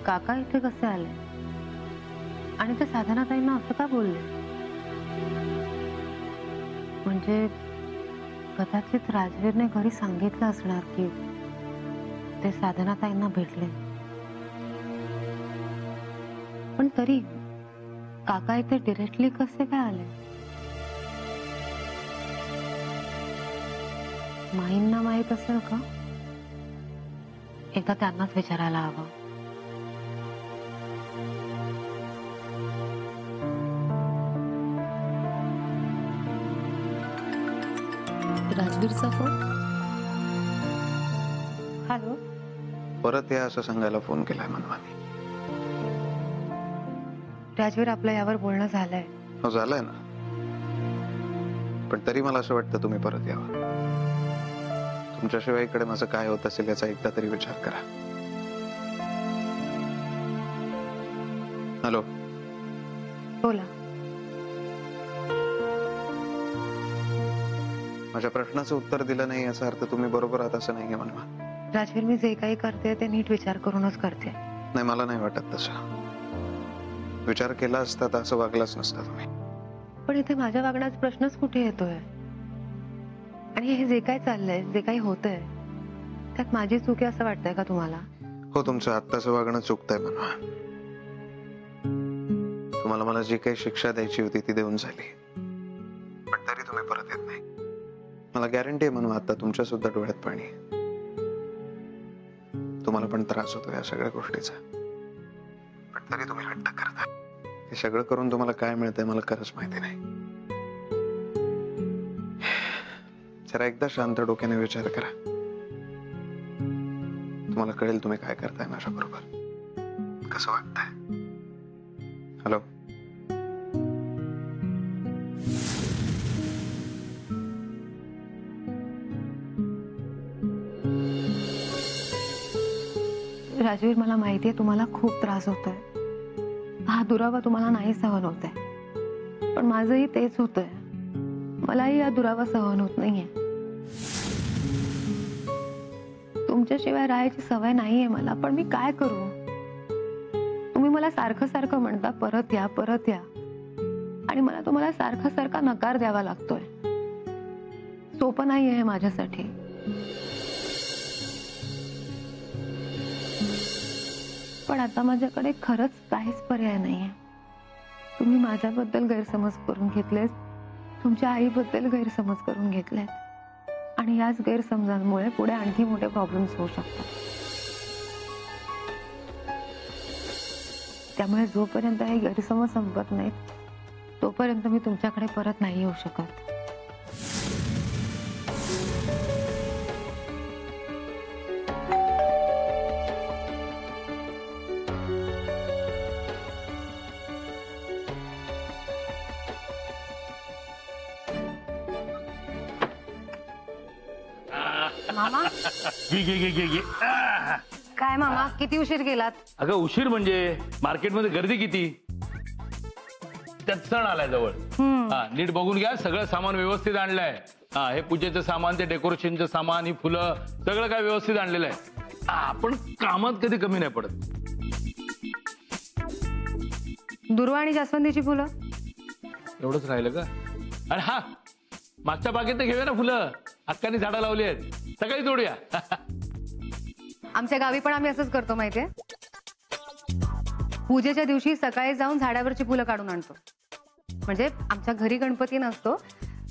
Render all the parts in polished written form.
काका इथे कसे आले आणि ते साधनाताईंना असं का बोलले? म्हणजे कदाचित राजवीरने घरी सांगितलं असणार की ते साधनाताईंना भेटले, पण तरी काका इथे डिरेक्टली कसे काय आले? माईंना माहित असेल का? एकदा त्यांनाच विचारायला हवं. राजवीरचा फोन. हॅलो. परत या असं सांगायला फोन केलाय मनमानी. राजवीर, आपलं यावर बोलणं झालंय. हो झालंय ना, पण तरी मला असं वाटतं तुम्ही परत यावं. तुमच्याशिवाय इकडे माझं काय होत असेल याचा एकदा तरी विचार करा. हॅलो. बोला. माझ्या प्रश्नाचं उत्तर दिलं नाही याचा अर्थ तुम्ही बरोबर आहात असं नाहीये मनवा. राजवीर, मी जे काही करते ते नीट विचार करूनच करते. नाही, मला नाही वाटत तसं. विचार केला असता तर असं वागलाच नसता तुम्ही. पण इथे माझ्या वागण्याचा प्रश्नच कुठे येतोय? आणि हे जे काय चाललंय, जे काही होतंय, त्यात माझी चूक आहे असं वाटतंय का तुम्हाला? हो, तुमचं आत्ताचं वागणं चुकतंय मनवा. तुम्हाला मला जी काही शिक्षा द्यायची होती ती देऊन झाली, पण तरी तुम्ही परत येत नाही. मला गॅरंटी आहे म्हणून आता तुमच्या सुद्धा डोळ्यात पाणी. तुम्हाला पण त्रास होतो या सगळ्या गोष्टीचा, पण तरी तुम्ही हट्ट करता. हे सगळं करून तुम्हाला काय मिळतंय मला खरंच माहिती नाही. जरा एकदा शांत डोक्याने विचार करा. तुम्हाला कळेल तुम्ही काय करताय माझ्या बरोबर, कसं वागताय. हॅलो. राजवीर, मला माहितीये तुम्हाला खूप त्रास होतोय. हा दुरावा तुम्हाला नाही सहन होतोय, पण माझंही तेच होतंय. मलाही हा दुरावा सहन होत नाहीये. तुमच्याशिवाय राहायची सवय नाहीये मला, पण मी काय करू? तुम्ही मला सारखं सारखं म्हणता परत या, परत या, आणि मला तुम्हाला सारखा सारखा नकार द्यावा लागतोय. सोपं नाहीये हे माझ्यासाठी. पण आता माझ्याकडे खरंच काहीच पर्याय नाहीये. तुम्ही माझ्याबद्दल गैरसमज करून घेतलेत, तुमच्या आईबद्दल गैरसमज करून घेतलेत, आणि याच गैरसमजांमुळे पुढे आणखी मोठे प्रॉब्लेम्स होऊ शकतात. त्यामुळे जोपर्यंत हे गैरसमज संपत नाहीत तोपर्यंत मी तुमच्याकडे परत नाही येऊ शकत. मामा. घे. काय मामा, किती उशीर गेलात? अगं उशीर म्हणजे मार्केटमध्ये गर्दी किती, त्यात सण आलाय जवळ. नीट बघून घ्या, सगळं सामान व्यवस्थित आणलंय. हे पूजेचं सामान, ते डेकोरेशनचं सामान, ही फुलं, सगळं काय व्यवस्थित आणलेलं आहे. आपण कामात कधी कमी नाही पडत. दुर्वा आणि जास्वंदीची फुलं एवढंच राहिलं का? आणि हा, मागच्या बागेत घेऊया ना फुलं, अक्कानी झाडं लावली आहेत, सकाळी तोडूया. आमच्या गावी पण आम्ही असंच करतो माहितीये. पूजेच्या दिवशी सकाळी जाऊन झाडावरची फुलं काढून आणतो. म्हणजे आमच्या घरी गणपती नसतो,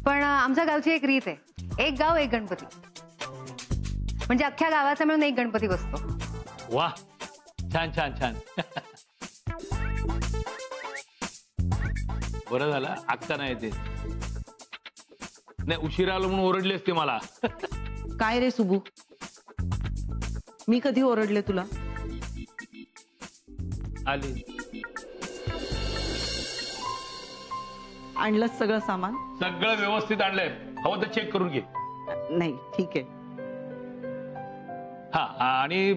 पण आमच्या गावची एक रीत आहे, एक गाव एक गणपती. म्हणजे अख्ख्या गावाचा मिळून एक गणपती बसतो. वा, छान छान छान. बरं झालं अक्का नाही येते. नाही, उशिरा आलो म्हणून ओरडली असते मला. काय रे सुबू, मी कधी ओरडले तुला? आली. आणलं सगळं सामान? सगळं व्यवस्थित आणलंय, हवं तर चेक करून घे. नाही, ठीक आहे. हा, आणि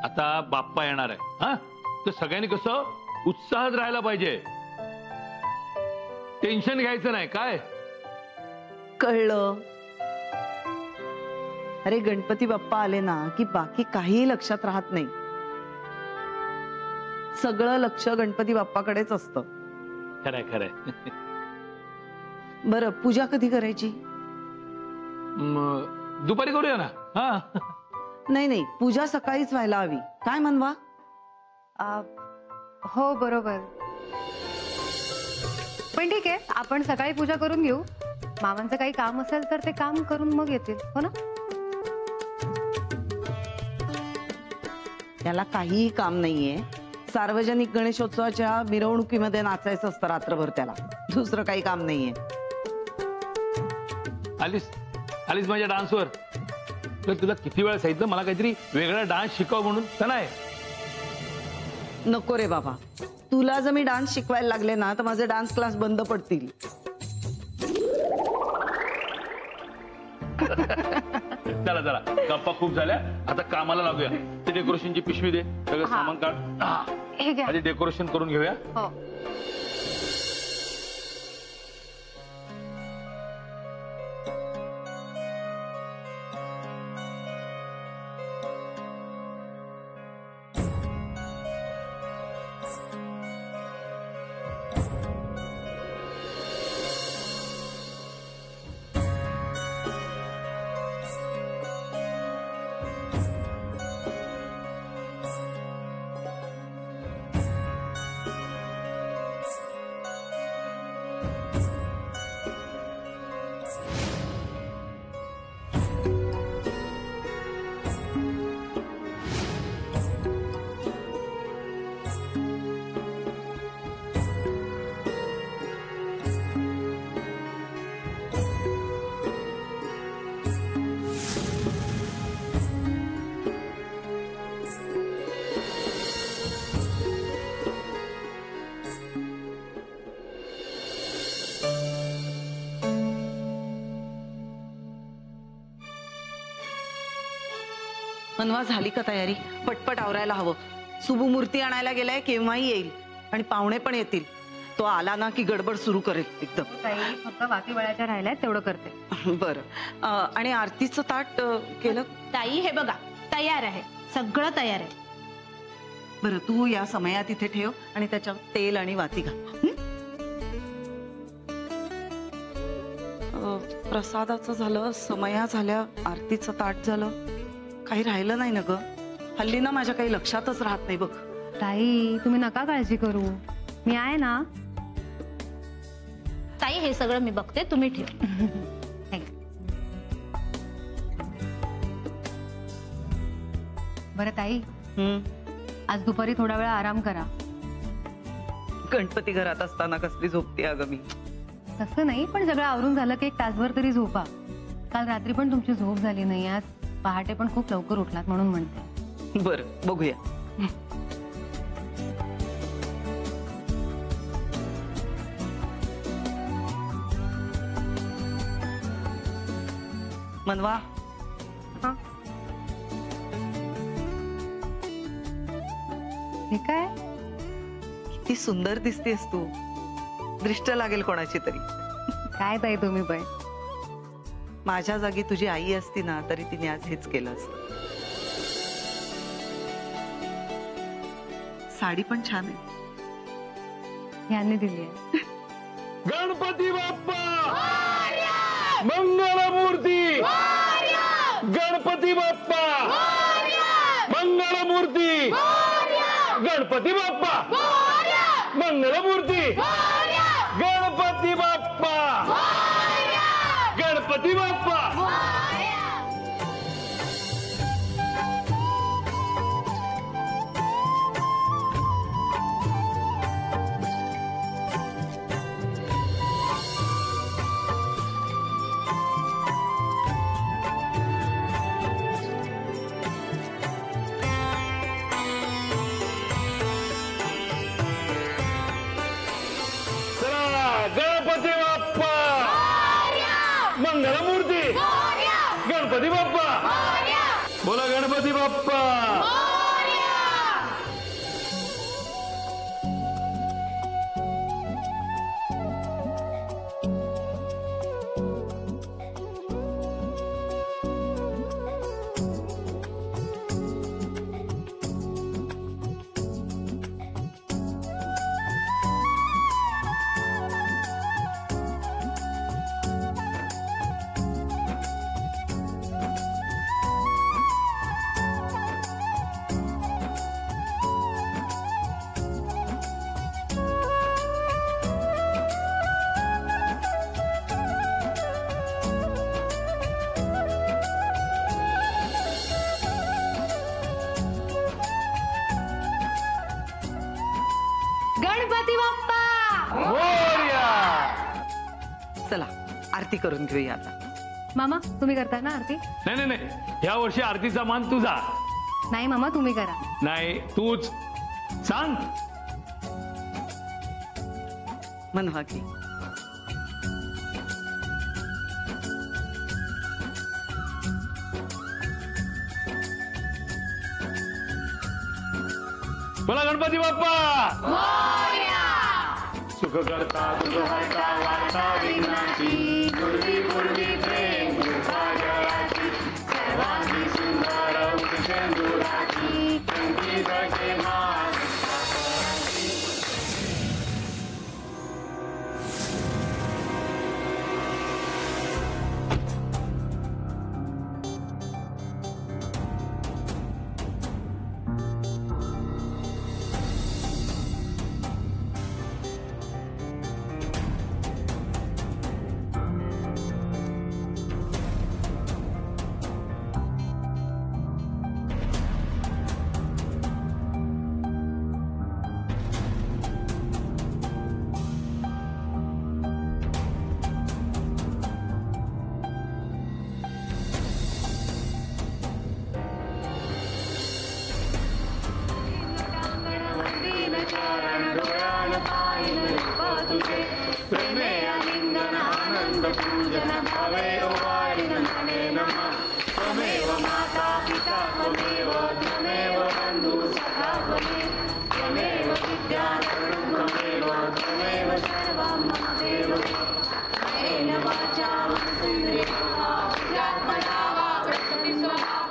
आता बाप्पा येणार आहे. हा, तर सगळ्यांनी कसं उत्साहात राहायला पाहिजे. टेन्शन घ्यायचं नाही. काय कळलं? अरे गणपती बाप्पा आले ना की बाकी काहीही लक्षात राहत नाही. सगळं लक्ष गणपती बाप्पाकडेच असतं. खरंय खरंय. बरं, पूजा कधी करायची? दुपारी करूया ना. हा नाही नाही, पूजा सकाळीच व्हायला हवी. काय म्हणवा? हो बरोबर. पण ठीक आहे, आपण सकाळी पूजा करून घेऊ. मामांचं काही काम असेल तर ते काम करून मग येतील, हो ना? त्याला काहीही काम नाहीये. सार्वजनिक गणेशोत्सवाच्या मिरवणुकीमध्ये नाचायचं असतं रात्रभर त्याला. दुसरं काही काम नाहीये. आलीस आलीस माझ्या डान्सवर. तुला किती वेळा सांगितलं मला काहीतरी वेगळा डान्स शिकव म्हणून, का नाही? नको रे बाबा, तुला जर मी डान्स शिकवायला लागले ना तर माझे डान्स क्लास बंद पडतील. चला चला, गप्पा खूप झाल्या, आता कामाला लागूया. ते डेकोरेशनची पिशवी दे, सगळं सामान काढ. हे घ्या. आधी डेकोरेशन करून घेऊया. हो. मनवा, झाली का तयारी? पटपट आवरायला हवं. सुबू मूर्ती आणायला गेलाय, केव्हाही येईल. आणि पाहुणे पण येतील. तो आला ना की गडबड सुरू करेल एकदम. काही फक्त बाकी वळाच्या राहिल्यात तेवढं करते. बरं, आणि आरतीचं ताट केलं? ताई हे बघा, तयार आहे, सगळं तयार आहे. बरं, तू या समयात इथे ठेव आणि त्याच्यावर तेल आणि वाती घाल. प्रसादाचं झालं, समया झाल्या, आरतीचं ताट झालं. काही राहिलं नाही ना ग? हल्ली ना माझ्या काही लक्षातच राहत नाही बघ. ताई, तुम्ही नका काळजी करू, मी आहे ना. ताई हे सगळं मी बघते, तुम्ही ठेव. बरं ताई, आज दुपारी थोडा वेळ आराम करा. गणपती घरात असताना कसली झोपते अगं मी. तसं नाही, पण सगळं आवरून झालं की एक तासभर तरी झोपा. काल रात्री पण तुमची झोप झाली नाही, आज पहाटे पण खूप लवकर उठलात म्हणून म्हणते. बरं, बघूया. मनवा, हे काय? किती सुंदर दिसतेस तू. दृष्ट लागेल कोणाची तरी. काय ताई तुम्ही पण. माझ्या जागी तुझी आई असती ना तरी तिने आज हेच केलं असतं. साडी पण छान आहे. यांनी दिली आहे. गणपती बाप्पा मंगलमूर्ती. गणपती बाप्पा मंगलमूर्ती. गणपती बाप्पा मंगलमूर्ती. गणपती बाप्पा. गणपती बाप्पा. गणपती बाप्पा मंगलमूर्ती. गणपती बाप्पा. बोला गणपती बाप्पा. मोरया. चला आरती करून घेऊया आता. मामा तुम्ही करता ना आरती? नाही नाही नाही, या वर्षी आरतीचा मान तुझा. नाही मामा तुम्ही करा. नाही तूच सांग. म्हणवा की. बोला गणपती बाप्पा. सुख करता दुःख हरता वार्ता विघ्नाची, पूर्वी पूर्वी प्रेम कृपा जयाची, सर्वांगी सुंदर उषेंदुराची, कंठी जळते मान. प्रेमे आलिंगन आनंद पूजन भावे ओवाळिनमने नमः. त्वमेव माता पिता त्वमेव त्वमेव बंधु सखा त्वमेव विद्या त्वमेव त्वमेव सर्वं मम देव. येन वाचा मनसेन्द्रिया आत्मना वा प्रकृति स्वाहा.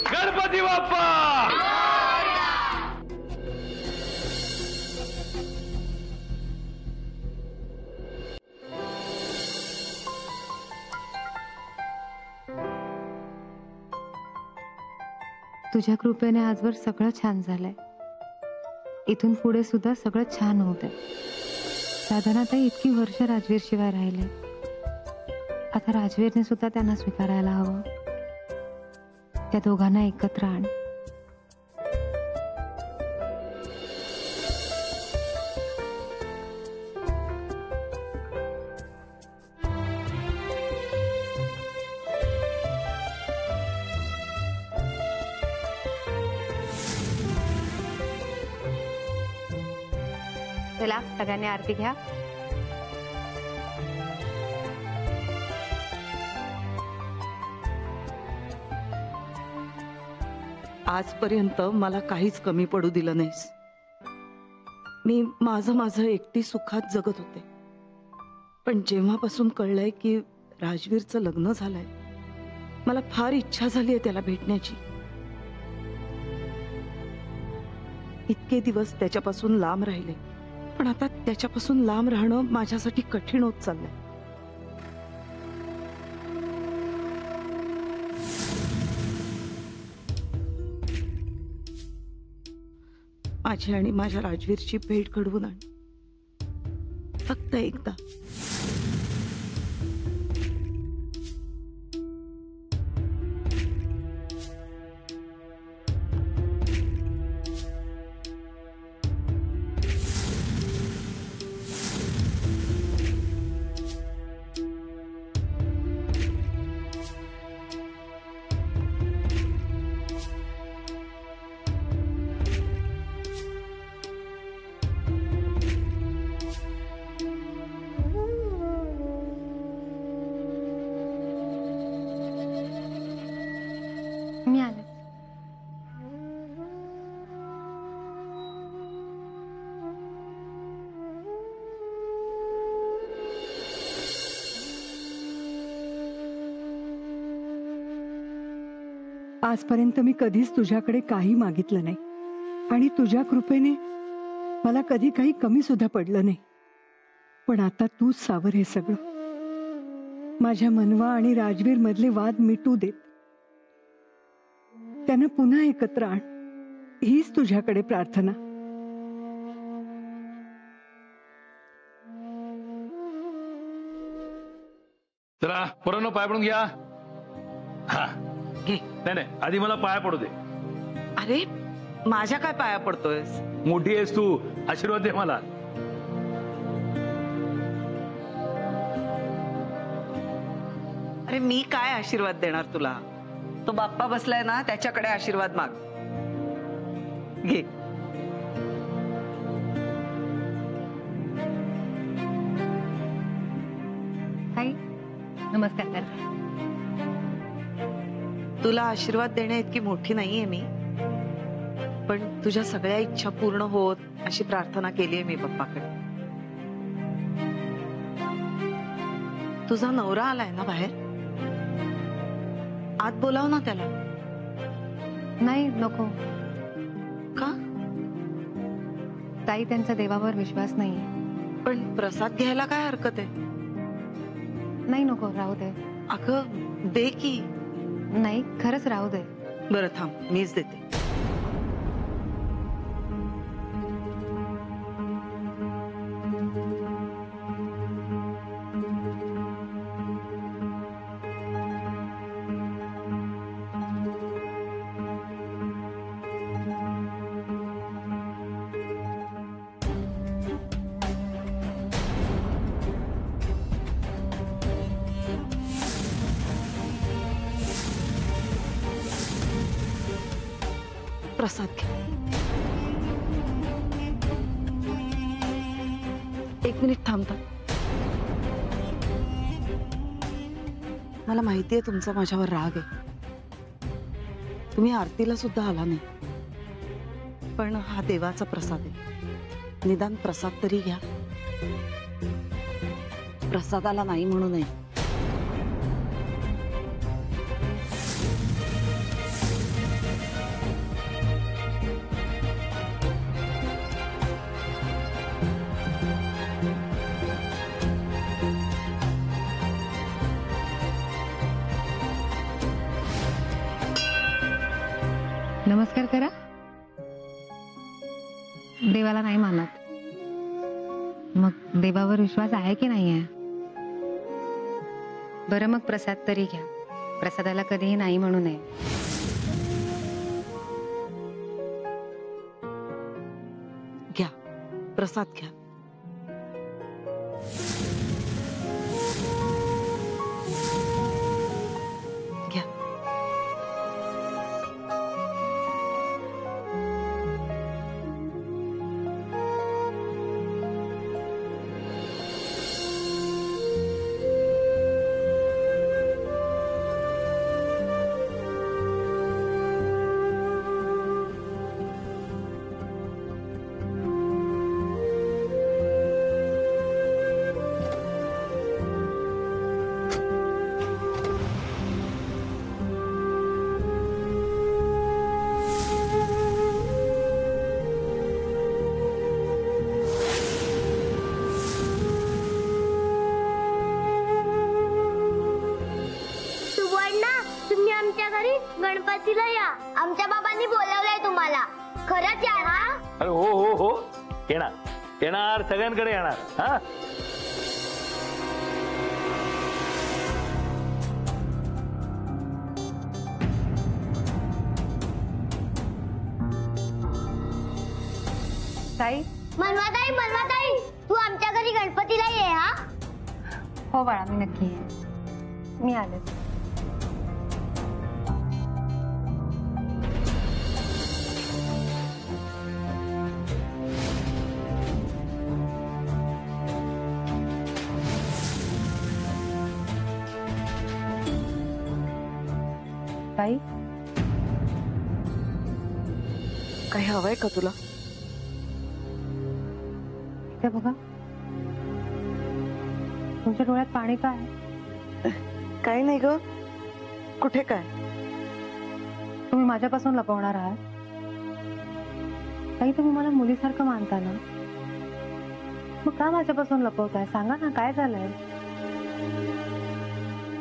गणपती बाप्पा. तुझ्या कृपेने आजवर सगळं छान झालंय. इथून पुढे सुद्धा सगळं छान होत आहे. साधनाताई इतकी वर्ष राजवीर शिवाय राहिले, आता राजवीरने सुद्धा त्यांना स्वीकारायला हवं. त्या दोघांना एकत्र आण. चला सगळ्यांनी आरती घ्या. आजपर्यंत मला काहीच कमी पडू दिलं नाहीस. मी माझं एकटी सुखात जगत होते. पण जेव्हापासून कळलंय की राजवीरचं लग्न झालंय, मला फार इच्छा झालीये त्याला भेटण्याची. इतके दिवस त्याच्यापासून लांब राहिले, पण आता त्याच्यापासून लांब राहणं माझ्यासाठी कठीण होत चाललंय. माझी आणि माझ्या राजवीरची भेट घडवून आण, फक्त एकदा. मी आले. आजपर्यंत मी कधीच तुझ्याकडे काही मागितलं नाही आणि तुझ्या कृपेने मला कधी काही कमी सुद्धा पडलं नाही. पण आता तूच सावर हे सगळं. माझ्या मनवा आणि राजवीर मधले वाद मिटू देत. त्यांना पुन्हा एकत्र आण, हीच तुझ्याकडे प्रार्थना. चला पोरांनो, पाय पडून घ्या. हा घे. नाही नाही, आधी मला पाया पडू दे. अरे माझ्या काय पाया पडतोयस? मोठी आहेस तू, आशीर्वाद दे मला. अरे मी काय आशीर्वाद देणार तुला? तो बाप्पा बसलाय ना, त्याच्याकडे आशीर्वाद माग. घे. ताई नमस्कार करते. तुला आशीर्वाद देण्या इतकी मोठी नाहीये मी, पण तुझ्या सगळ्या इच्छा पूर्ण होत अशी प्रार्थना केलीये मी बाप्पाकडे. तुझा नवरा आलाय ना बाहेर, आत बोलाव ना त्याला. नाही नको का? ताई त्यांचा देवावर विश्वास नाहीये. पण प्रसाद घ्यायला काय हरकत आहे? नाही नको, राहू दे. अगं दे की. नाही खरंच राहू दे. बरं थांब, मीच देते. प्रसाद घ्या. एक मिनिट थांबता. मला माहितीये तुमचा माझ्यावर राग आहे. तुम्ही आरतीला सुद्धा आला नाही, पण हा देवाचा प्रसाद आहे. निदान प्रसाद तरी घ्या. प्रसादाला नाही म्हणू नये. नमस्कार करा. देवाला नाही मानत, मग देवावर विश्वास आहे की नाही आहे? बरं मग प्रसाद तरी घ्या. प्रसादाला कधीही नाही म्हणू नये. घ्या प्रसाद घ्या. घ्या. गणपतीला या. आमच्या बाबांनी बोलवलंय तुम्हाला. खरंच या हा? अरे हो हो हो, येणार येणार, सगळ्यांकडे येणार. हा ताई. मनवाताई तू आमच्या घरी गणपतीला ये हा. हो बाळा, मी नक्की आहे. मी आले. ताई काही हवंय का तुला? इथे बघा. तुमच्या डोळ्यात पाणी काय? काही नाही ग. कुठे काय? तुम्ही माझ्यापासून लपवणार आहात? ताई तुम्ही मला मुलीसारखं मानता ना, मग का माझ्यापासून लपवताय? सांगा ना काय झालंय?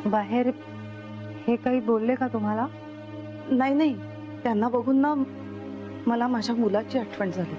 बाहेर हे काही बोलले का तुम्हाला? नाही नाही, त्यांना बघून ना मला माझ्या मुलाची आठवण झाली.